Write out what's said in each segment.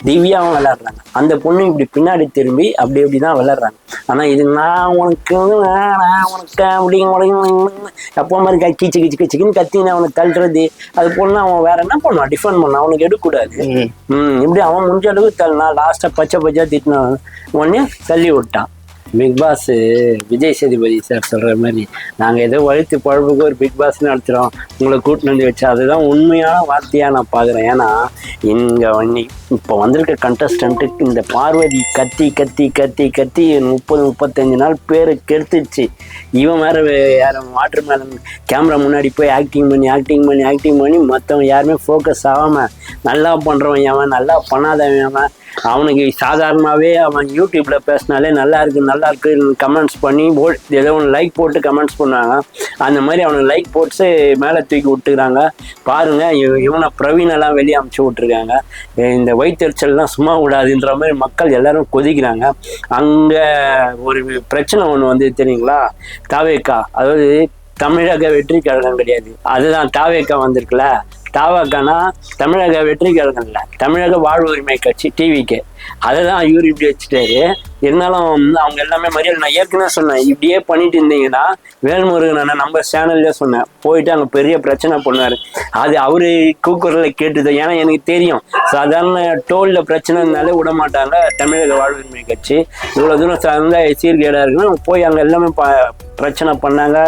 திவ்யாவும் விளையாடுறாங்க. அந்த பொண்ணு இப்படி பின்னாடி திரும்பி அப்படி இப்படிதான் விளையாடுறாங்க. ஆனா இது நான் உனக்கு அப்படி எப்போ மாதிரி கீச்சு கிச்சு கிச்சுக்குன்னு கத்தின்னு அவனை தள்ளுறது. அது பொண்ணு அவன் வேற என்ன பண்ணுவான், டிஃபெண்ட் பண்ணான், அவனுக்கு எடுக்கக்கூடாது. இப்படி அவன் முடிஞ்ச அளவுக்கு தள்ளினா லாஸ்டா பச்சை திட்டினான், உடனே தள்ளி விட்டான். Bigg Boss Vijay Sethupathi sir சொல்ற மாதிரி நாங்கள் ஏதோ வழுத்து பழப்புக்கு ஒரு பிக் பாஸ் நடத்துகிறோம், உங்களை கூட்டின்னு வந்து வச்சா அதுதான் உண்மையான வார்த்தையாக நான் பார்க்குறேன். ஏன்னா இங்கே இப்போ வந்திருக்க கண்டஸ்டண்ட்டுக்கு இந்த பார்வதி கத்தி கத்தி கத்தி கத்தி 30-35 நாள் பேரை கெடுத்துச்சு. இவன் வேற யாரும் வாட்டர் மேலன் கேமரா முன்னாடி போய் ஆக்டிங் பண்ணி மற்றவன் யாருமே ஃபோக்கஸ் ஆகாமல் நல்லா பண்ணுறவன் அவன், நல்லா பண்ணாதவன் அவன், அவனுக்கு சாதாரணமாகவே அவன் யூடியூப்ல பேசினாலே நல்லா இருக்கு கமெண்ட்ஸ் பண்ணி ஏதோ ஒன்று லைக் போட்டு கமெண்ட்ஸ் பண்ணுவாங்க. அந்த மாதிரி அவனுக்கு லைக் போட்டு மேலே தூக்கி விட்டுக்கிறாங்க. பாருங்க, இவனை பிரவீனெல்லாம் வெளியே அமுச்சு விட்டுருக்காங்க. இந்த வயிற்றுச்சல்லாம் சும்மா விடாதுன்ற மாதிரி மக்கள் எல்லாரும் கொதிக்கிறாங்க. அங்கே ஒரு பிரச்சனை ஒன்று வந்து தெரியுங்களா, தாவேக்கா, அதாவது தமிழக வெற்றி கழகம் கிடையாது, அதுதான் தாவேக்கா வந்திருக்குல்ல. தாவாக்கானா தமிழக வெற்றி கழகம் இல்லை, தமிழக வாழ்வு உரிமை கட்சி டிவிக்கு. அதை தான் இவர் இப்படி வச்சுட்டாரு. இருந்தாலும் அவங்க எல்லாமே மரியாதை. நான் ஏற்கனவே சொன்னேன், இப்படியே பண்ணிட்டு இருந்தீங்கன்னா வேல்முருகன் நம்ம சேனல்லே சொன்னேன், போயிட்டு அங்கே பெரிய பிரச்சனை பண்ணுவார். அது அவரு கூக்குரலில் கேட்டுது. ஏன்னா எனக்கு தெரியும், சாதாரண டோலில் பிரச்சனைனாலே விட மாட்டாங்க தமிழக வாழ்வு உரிமை கட்சி. இவ்வளோ தூரம் சார்ந்த சீர்கேடாக இருக்குன்னு போய் அங்கே எல்லாமே பிரச்சனை பண்ணாங்க,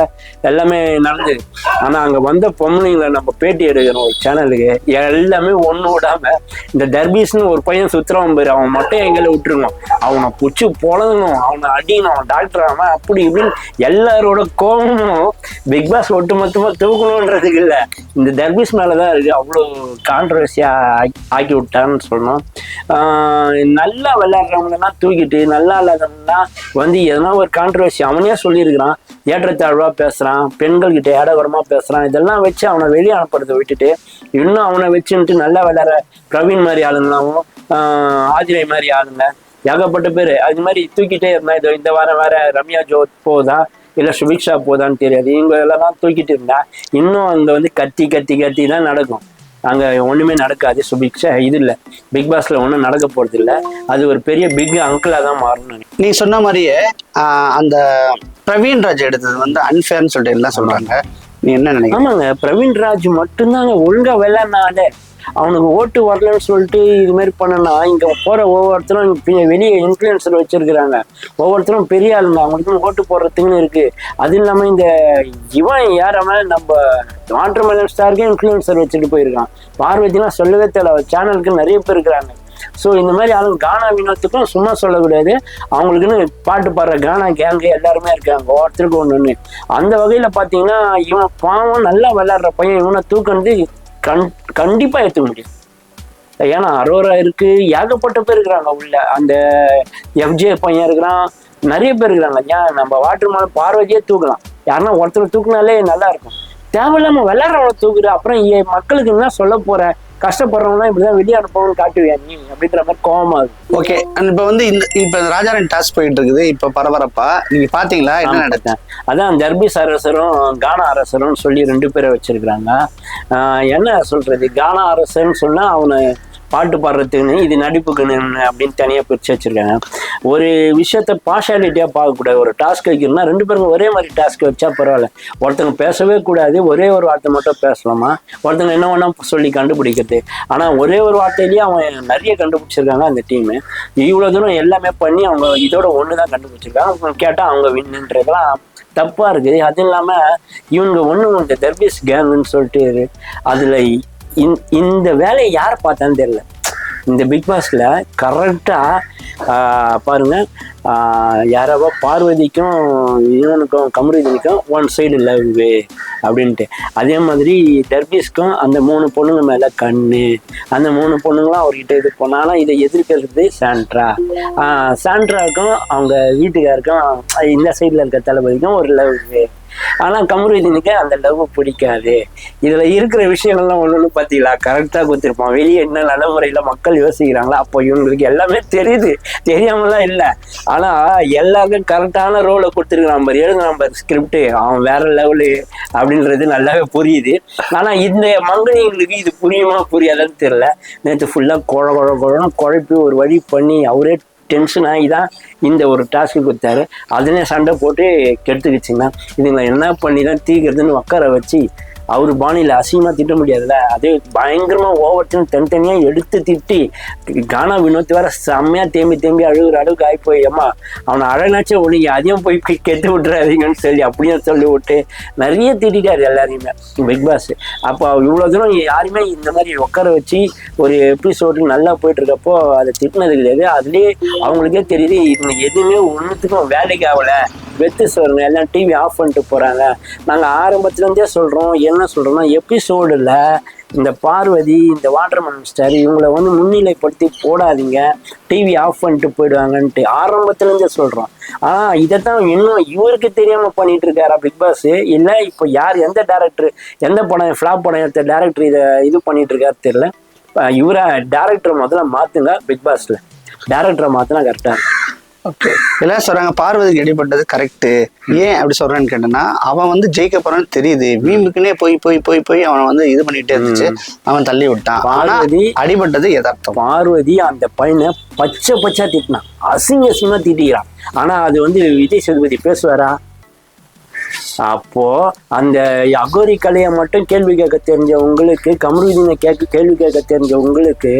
எல்லாமே நடந்தது. ஆனால் அங்கே வந்த பொம்பளைங்களை நம்ம பேட்டி எடுக்கிறோம் ஒரு சேனலுக்கு, எல்லாமே ஒன்று விடாம இந்த தர்பீஸ்னு ஒரு பையன் சுத்துறவன் பேர், அவன் மட்டும் எங்களை விட்டுருணும், அவனை பிடிச்சி பொழங்கணும், அவனை அடிக்கணும், டாக்டர் அவன் அப்படி இப்படின்னு எல்லாரோட கோபமும் பிக் பாஸ் ஒட்டுமொத்தமாக தூக்கணுன்றதுக்கு இல்லை, இந்த தர்பீஸ் மேலதான் இருக்கு. அவ்வளோ கான்ட்ரவர்சியா ஆக்கி விட்டான்னு சொல்லணும். நல்லா விளையாடுறவங்கன்னா தூக்கிட்டு நல்லா இல்லாதவங்கன்னா வந்து எதனா ஒரு கான்ட்ரவர்சி அவனே சொல்லியிருக்கிறான், ஏற்றத்தாழ்வா பேசுறான், பெண்கள் கிட்ட ஏடகுரமா பேசுறான், இதெல்லாம் வச்சு அவனை வெளியே அனுப்புறதை விட்டுட்டு இன்னும் அவனை வச்சுட்டு நல்லா விளையாடுற பிரவீன் மாதிரி ஆளுங்களாவும் ஆதிரை மாதிரி ஆளுங்க ஏகப்பட்ட பேர் அது மாதிரி தூக்கிட்டே இருந்தா. இந்த வாரம் வேற ரம்யா ஜோத் போதா இல்லை சுபிக்ஷா போதான்னு தெரியாது, இவங்க எல்லாம் தூக்கிட்டு இருந்தா இன்னும் அங்கே வந்து கத்தி கத்தி கத்தி தான் நடக்கும். அங்கே ஒன்றுமே நடக்காது. சுபிக்ஷா இது இல்லை, பிக் பாஸ்ல ஒன்றும் நடக்க போகிறது இல்லை. அது ஒரு பெரிய பிக் அங்கிளாக தான் மாறணும். நீ சொன்ன மாதிரியே அந்த பிரவீன் ராஜ் எடுத்தது வந்து அன்ஃபேர்னு சொல்லிட்டு எல்லாம் சொல்றாங்க, நீ என்ன நினைக்கிற? ஆமாங்க, பிரவீன் ராஜ் மட்டும்தாங்க ஒழுங்கா விளையாடினாலே. அவனுக்கு ஓட்டு வரலன்னு சொல்லிட்டு இது மாதிரி பண்ணனா இங்க போற ஒவ்வொருத்தரும் வெளியே இன்ஃபுளுசர் வச்சிருக்கிறாங்க, ஒவ்வொருத்தரும் பெரிய ஆளுங்க, அவங்களுக்கும் ஓட்டு போடுறதுக்குன்னு இருக்கு. அது இல்லாம இந்த இவன் யாராம நம்ம வாட்டர் மெலன் ஸ்டாருக்கே இன்ஃபுளுசர் வச்சுட்டு போயிருக்கான். பார்வதிலாம் சொல்லவே தேவை, சேனலுக்கு நிறைய பேர் இருக்கிறாங்க. ஸோ இந்த மாதிரி ஆளுங்க கானா வினோத்துக்கும் சும்மா சொல்லக்கூடாது, அவங்களுக்குன்னு பாட்டு பாடுற கானா கேங்கு எல்லாருமே இருக்காங்க, ஒவ்வொருத்தருக்கும் ஒன்று. அந்த வகையில் பார்த்தீங்கன்னா இவன் பாவம் நல்லா விளையாடுற பையன், இவனை தூக்கினது கண்டிப்பாக ஏற்றுக்க முடியும். ஏன்னா அரோரா இருக்கு, ஏகப்பட்ட பேர் இருக்கிறாங்க உள்ள. அந்த எஃப்ஜே பையன் இருக்கிறான், நிறைய பேர் இருக்கிறாங்க. ஏன் நம்ம வாட்டர் மேலே பார்வதியே தூக்கலாம், யாருன்னா ஒருத்தர் தூக்குனாலே நல்லா இருக்கும். தேவையில்லாம விளையாடுறவங்கள தூக்குற, அப்புறம் மக்களுக்கு என்ன சொல்ல போற, கஷ்டப்படுறவங்களாம் இப்படிதான் வெளியே அனுப்பணும்னு காட்டுவியா நீ அப்படின்ற மாதிரி கோவமா இருக்கு. ஓகே, இப்ப வந்து இப்ப ராஜாராணி டாஸ்க் போயிட்டு இருக்குது, இப்ப பரபரப்பா நீங்க பாத்தீங்களா என்ன நடந்தேன்? அதான் தர்பீஸ் அரசரும் கானா அரசரும் சொல்லி 2 பேரை வச்சிருக்கிறாங்க. என்ன சொல்றது, கானா அரசர்னு சொன்னா அவனை பாட்டு பாடுறதுக்குன்னு, இது நடிப்புக்குன்னு அப்படின்னு தனியாக பிரித்து வச்சுருக்காங்க. ஒரு விஷயத்த பார்ஷாலிட்டியாக பார்க்கக்கூடாது. ஒரு டாஸ்க் வைக்கணும்னா 2 பேருக்கும் ஒரே மாதிரி டாஸ்க் வச்சா பரவாயில்ல. ஒருத்தங்க பேசவே கூடாது, ஒரே ஒரு வார்த்தை மட்டும் பேசலாமா, ஒருத்தங்க என்ன வேணா சொல்லி கண்டுபிடிக்கிறது. ஆனால் ஒரே ஒரு வார்த்தையிலேயே அவன் நிறைய கண்டுபிடிச்சிருக்காங்க அந்த டீமு. இவ்வளோ தூரம் எல்லாமே பண்ணி அவங்க இதோட ஒன்று தான் கண்டுபிடிச்சிருக்காங்க. அவங்க கேட்டால் அவங்க வின்னுன்றதுலாம் தப்பாக இருக்குது. அது இல்லாமல் இவங்க இந்த தர்பீஸ் கேங்குன்னு சொல்லிட்டு அதில் இந்த வேலையை யாரை பார்த்தான்னு தெரியல. இந்த பிக் பாஸ்ல கரெக்டா பாருங்க, யாராவோ பார்வதிக்கும் இவனுக்கும் கமருதீனுக்கும் ஒன் சைடு லவ் அப்படின்ட்டு, அதே மாதிரி தர்பீஸ்க்கும் அந்த 3 பொண்ணுங்க மேல கண்ணு, அந்த 3 பொண்ணுங்களும் அவர்கிட்ட இது போனாலும் இதை எதிர்க்கிறது சாண்ட்ராவுக்கும் அவங்க வீட்டுக்காருக்கும் இந்த சைட்ல இருக்க தளபதிக்கும் ஒரு லவ். ஆனா கமருதீனுக்கு அந்த லவ் பிடிக்காது. இதுல இருக்கிற விஷயங்கள்லாம் ஒண்ணு பாத்தீங்களா, கரெக்டா கொடுத்துருப்பான். வெளியே என்ன நடைமுறையில மக்கள் யோசிக்கிறாங்களோ அப்போ இவங்களுக்கு எல்லாமே தெரியுது, தெரியாமலாம் இல்லை. ஆனா எல்லாருக்கும் கரெக்டான ரோலை கொடுத்துருக்கான் பாரு, எழுதுறான் பாரு ஸ்கிரிப்ட், அவன் வேற லெவலு அப்படின்றது நல்லாவே புரியுது. ஆனா இந்த மங்கனிங்களுக்கு இது புரியுமா புரியாதான்னு தெரியல. நேற்று ஃபுல்லா குழன்னு குழப்பி ஒரு வழி பண்ணி அவரே டென்ஷன் ஆகி தான் இந்த ஒரு டாஸ்க்கு கொடுத்தாரு. அதுனே சண்டை போட்டு கெடுத்துக்கிச்சிங்கன்னா இதுங்களை என்ன பண்ணி தான் தீக்கிறதுன்னு உட்கார வச்சு அவர் பாணியில் அசிங்கமாக திட்ட முடியாதுல்ல. அதே பயங்கரமாக ஓவர்ட்டுன்னு தனித்தனியாக எடுத்து திட்டி கானா வினோத் வேற செம்மையாக தேம்பி அழுகிற அளவுக்கு ஆகி போய், அம்மா அவனை அழகாச்சும் ஒழுங்கி அதையும் போய் கெட்டு விட்டுறாதீங்கன்னு சொல்லி அப்படியே சொல்லி விட்டு நிறைய திட்டாரு எல்லாரையுமே பிக் பாஸ். அப்போ இவ்வளோ தூரம் யாருமே இந்த மாதிரி உட்கார வச்சு ஒரு எபிசோடு நல்லா போயிட்டு இருக்கப்போ அதை திட்டினது கிடையாது. அதுலேயே அவங்களுக்கே தெரியுது இவங்க எதுவுமே ஒன்றுத்துக்கும் வேலைக்கு ஆகலை, வெத்து சொல்றோம், எல்லாம் டிவி ஆஃப் பண்ணிட்டு போகிறாங்க. நாங்கள் ஆரம்பத்துலேருந்தே சொல்கிறோம், என்ன சொல்கிறோம்னா எபிசோடில் இந்த பார்வதி, இந்த வாட்டர் மினிஸ்டர் இவங்களை வந்து முன்னிலைப்படுத்தி போடாதீங்க, டிவி ஆஃப் பண்ணிட்டு போயிடுவாங்கன்ட்டு ஆரம்பத்துலேருந்தே சொல்கிறோம். ஆனால் இதைத்தான் இன்னும் இவருக்கு தெரியாமல் பண்ணிட்டு இருக்காரா பிக் பாஸ், இல்லை இப்போ யார் எந்த டேரக்டர் எந்த படம் ஃப்ளாப் படம் எடுத்த டேரக்டர் இதை இது பண்ணிட்டு இருக்காரு தெரியல. இவரை டேரக்டரை முதல்ல மாற்றுங்க, பிக் பாஸில் டேரக்டரை மாற்றினா கரெக்டாக இருக்கும். ஓகே, எல்லாம் சொல்றாங்க பார்வதிக்கு அடிபட்டது கரெக்டு. ஏன் அப்படி சொல்றேன்னு கேட்டேன்னா, அவன் வந்து ஜெயிக்க போறான்னு தெரியுது, வீம்புக்குன்னே போய் அவனை வந்து இது பண்ணிட்டே இருந்துச்சு, அவன் தள்ளி விட்டான். பார்வதி அடிபட்டது யதார்த்தம். பார்வதி அந்த பையனை பச்சை திட்டினான், அசிங்கமா திட்டிக்கிறான். ஆனா அது வந்து விஜய் சேதுபதி பேசுவாரா? அப்போ அந்த அகோரி கலையை மட்டும் கேள்வி கேட்க தெரிஞ்ச உங்களுக்கு, கமருதீனை கேள்வி கேட்க தெரிஞ்ச உங்களுக்கு,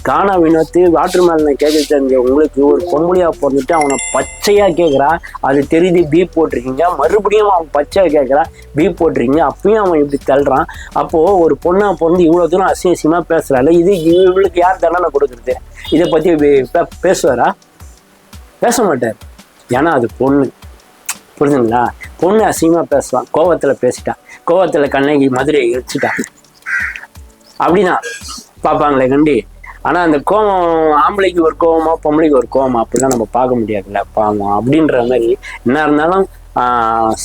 கானா வினோத்து வாட்டர் மேலனை கேட்க தெரிஞ்ச உங்களுக்கு, ஒரு பொம்பளையா பிறந்துட்டு அவனை பச்சையா கேட்குறான், அது தெரியுது பீப் போட்டிருக்கீங்க, மறுபடியும் அவன் பச்சையா கேட்குறான், பீப் போட்டிருக்கீங்க, அப்பயும் அவன் இப்படி தள்ளுறான். அப்போ ஒரு பொண்ணா பிறந்து இவ்வளவு தூரம் அசிங்கமா பேசுறாள், இது இவளுக்கு யார் தண்டனை கொடுக்குறது? இதை பத்தி பேசுவாரா? பேச மாட்டார். ஏன்னா அது பொண்ணு, புரிஞ்சுங்களா? பொண்ணு அசிங்கமாக பேசுவான், கோவத்தில் பேசிட்டான், கோவத்தில் கண்ணகி மதுரையை எரிச்சிட்டான், அப்படிதான் பார்ப்பாங்களே கண்டி. ஆனால் அந்த கோவம் ஆம்பளைக்கு ஒரு கோவமா பொம்பளைக்கு ஒரு கோவமா அப்படிலாம் நம்ம பார்க்க முடியாதுல்ல, பாவம். அப்படின்ற மாதிரி என்ன இருந்தாலும்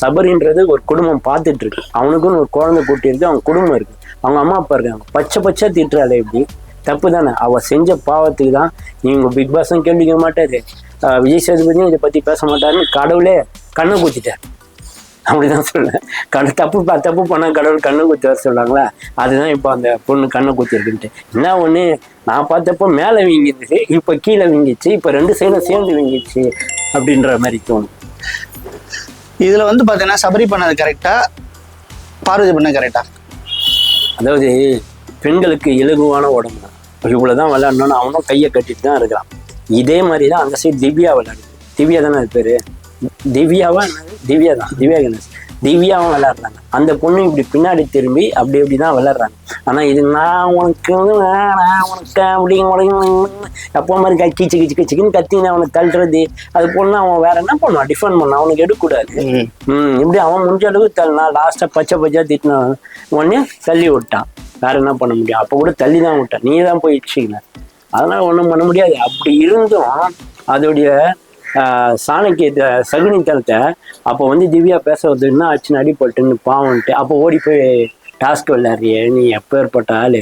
சபரின்றது ஒரு குடும்பம் பார்த்துட்டு இருக்கு, அவனுக்குன்னு ஒரு குழந்தை கூட்டி இருக்கு, அவன் குடும்பம் இருக்கு, அவங்க அம்மா அப்பா இருக்காங்க. பச்சை திட்டுறாள், எப்படி தப்பு தானே? அவள் செஞ்ச பாவத்துக்கு தான் இவங்க பிக் பாஸும் கேள்விக்க மாட்டாரு, விஜய் சேதுபதியும் இதை பற்றி பேச மாட்டாருன்னு கடவுளே கண்ணை குத்திட்டார். அப்படிதான் சொல்லுவேன். தப்பு பண்ண கடவுள் கண்ணை குத்தி வர சொல்லுவாங்களா? அதுதான் இப்போ அந்த பொண்ணு கண்ணை குத்திருக்குன்ட்டு. என்ன ஒன்று, நான் பார்த்தப்போ மேலே வீங்கிருந்துச்சு, இப்போ கீழே வீங்கிச்சு, இப்போ ரெண்டு சைடும் சேர்ந்து வீங்கிச்சு அப்படின்ற மாதிரி தோணும். இதுல வந்து பார்த்தீங்கன்னா சபரி பண்ணது கரெக்டா, பார்வதி பண்ணது கரெக்டா? அதாவது பெண்களுக்கு இலகுவான உடம்பு தான், இவ்வளோதான் விளையாடணும்னு அவனும் கையை கட்டிட்டு தான் இருக்கிறான். இதே மாதிரி தான் அந்த சைடு திவ்யா விளையாடுது. திவ்யா தானே அது பேர், திவ்யாவா? திவ்யா தான், திவ்யா கணேஷ். திவ்யாவும் விளையாடுறாங்க. அந்த பொண்ணு இப்படி பின்னாடி திரும்பி அப்படி தான் விளையாடுறாங்க. ஆனால் இது நான் உனக்கு அப்படி எப்போ மாதிரி கிச்சுன்னு கத்தின்னு அவனை தள்ளுறது, அது பொண்ணு அவன் வேற என்ன பண்ணுவான், டிஃபெண்ட் பண்ணான், அவனுக்கு எடுக்கக்கூடாது. இப்படி அவன் முடிஞ்ச அளவுக்கு தள்ளினா, லாஸ்ட்டாக பச்சை திட்டினான், உடனே தள்ளி விட்டான். வேற என்ன பண்ண முடியும்? அப்போ கூட தள்ளி தான் விட்டான், நீ தான் போய் இடிச்சிக்கல, அதனால ஒன்றும் பண்ண முடியாது. அப்படி இருந்தும் அதோடைய சாணக்கிய சகுனித்தனத்தை அப்போ வந்து திவ்யா பேச வருது, என்ன ஆச்சுன்னு அடிபட்டுன்னு பாவன்ட்டு அப்போ ஓடி போய் டாஸ்க் விளையாடுறிய, நீ எப்போ ஏற்பட்ட ஆளு?